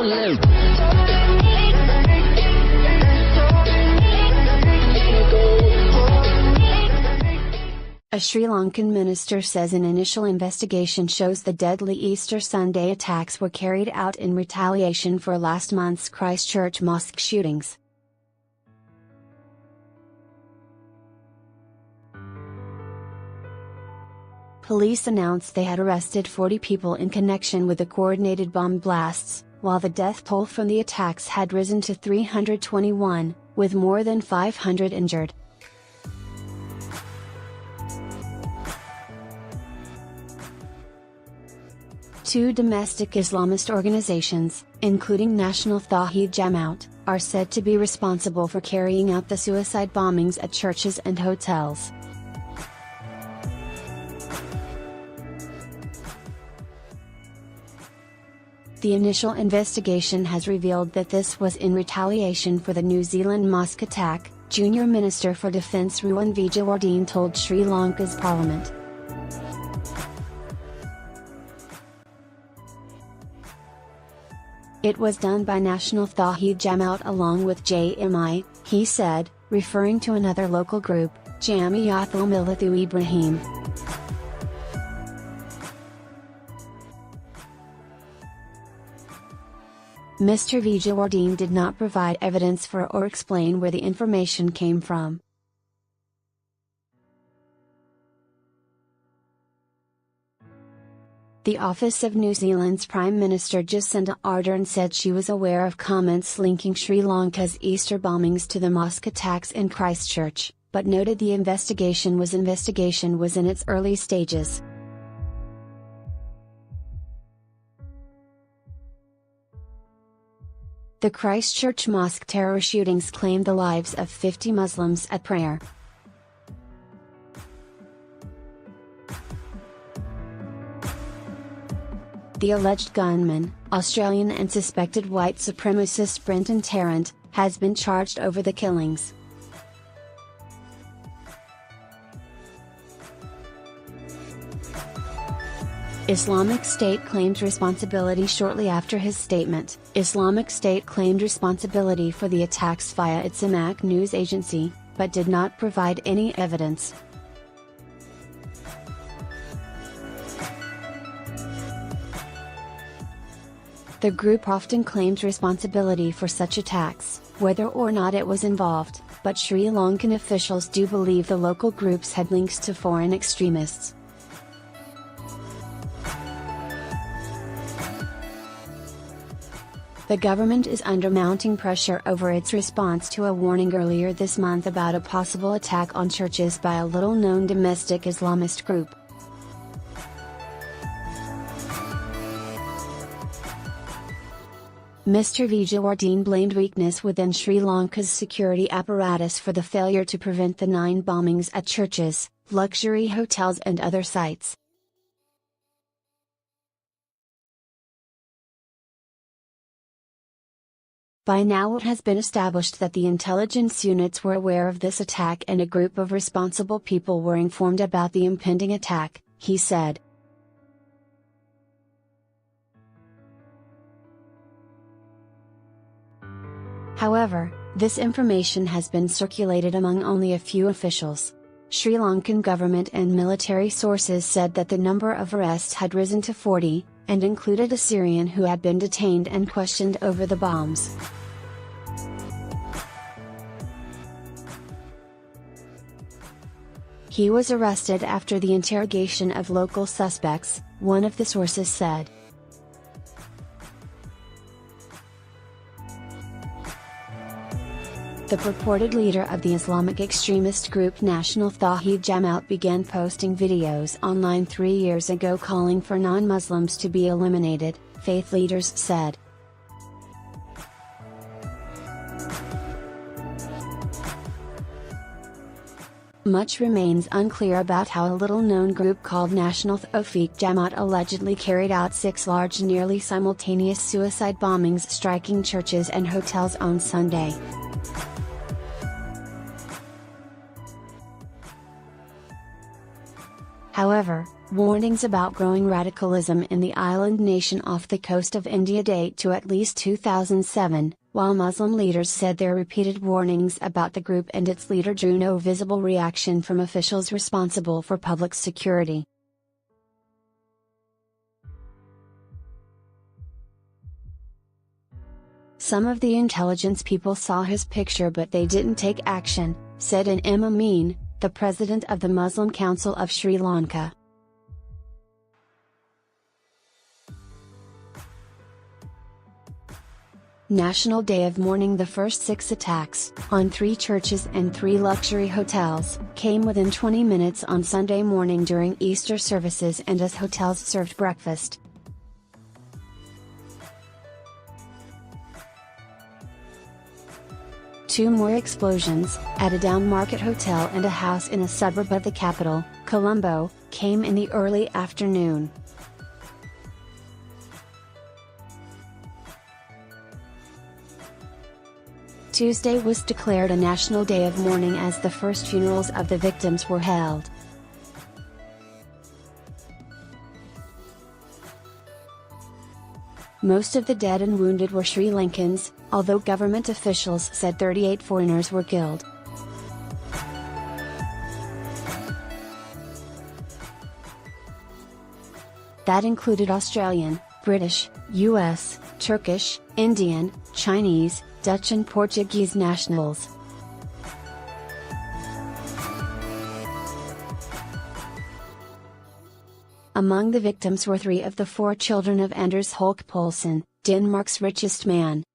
A Sri Lankan minister says an initial investigation shows the deadly Easter Sunday attacks were carried out in retaliation for last month's Christchurch mosque shootings. Police announced they had arrested 40 people in connection with the coordinated bomb blasts, while the death toll from the attacks had risen to 321, with more than 500 injured. Two domestic Islamist organizations, including National Tawheed Jamaat, are said to be responsible for carrying out the suicide bombings at churches and hotels. The initial investigation has revealed that this was in retaliation for the New Zealand mosque attack, Junior Minister for Defence Ruwan Vijayawardene told Sri Lanka's parliament. It was done by National Tawheed Jamaat along with JMI, he said, referring to another local group, Jamiatul Milatu Ibrahim. Mr. Vijayawardene did not provide evidence for or explain where the information came from. The office of New Zealand's Prime Minister Jacinda Ardern said she was aware of comments linking Sri Lanka's Easter bombings to the mosque attacks in Christchurch, but noted the investigation was in its early stages. The Christchurch mosque terror shootings claimed the lives of 50 Muslims at prayer. The alleged gunman, Australian and suspected white supremacist Brenton Tarrant, has been charged over the killings. Islamic State claimed responsibility shortly after his statement. Islamic State claimed responsibility for the attacks via its Imak news agency, but did not provide any evidence. The group often claims responsibility for such attacks, whether or not it was involved, but Sri Lankan officials do believe the local groups had links to foreign extremists. The government is under mounting pressure over its response to a warning earlier this month about a possible attack on churches by a little-known domestic Islamist group. Mr. Vijayawardene blamed weakness within Sri Lanka's security apparatus for the failure to prevent the 9 bombings at churches, luxury hotels and other sites. By now it has been established that the intelligence units were aware of this attack and a group of responsible people were informed about the impending attack, he said. However, this information has been circulated among only a few officials. Sri Lankan government and military sources said that the number of arrests had risen to 40, and included a Syrian who had been detained and questioned over the bombs. He was arrested after the interrogation of local suspects, one of the sources said. The purported leader of the Islamic extremist group National Tawheed Jamaat began posting videos online 3 years ago calling for non-Muslims to be eliminated, faith leaders said. Much remains unclear about how a little-known group called National Tawheed Jamaat allegedly carried out 6 large nearly simultaneous suicide bombings striking churches and hotels on Sunday. However, Warnings about growing radicalism in the island nation off the coast of India date to at least 2007, while Muslim leaders said their repeated warnings about the group and its leader drew no visible reaction from officials responsible for public security. Some of the intelligence people saw his picture but they didn't take action, said an M. Amin, the president of the Muslim Council of Sri Lanka. National Day of Mourning. The first 6 attacks, on 3 churches and 3 luxury hotels, came within 20 minutes on Sunday morning during Easter services and as hotels served breakfast. Two more explosions, at a down market hotel and a house in a suburb of the capital, Colombo, came in the early afternoon. Tuesday was declared a national day of mourning as the first funerals of the victims were held. Most of the dead and wounded were Sri Lankans, although government officials said 38 foreigners were killed. That included Australian, British, US, Turkish, Indian, Chinese, Dutch and Portuguese nationals. Among the victims were 3 of the 4 children of Anders Holk Poulsen, Denmark's richest man.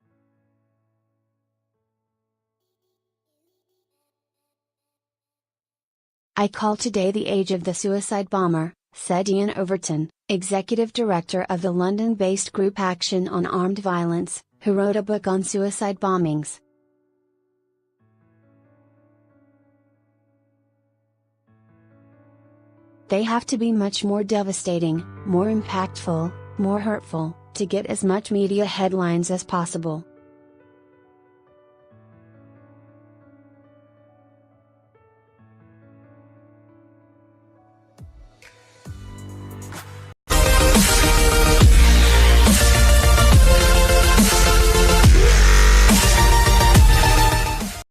I call today the age of the suicide bomber, said Ian Overton, executive director of the London-based group Action on Armed Violence, who wrote a book on suicide bombings. They have to be much more devastating, more impactful, more hurtful, to get as much media headlines as possible.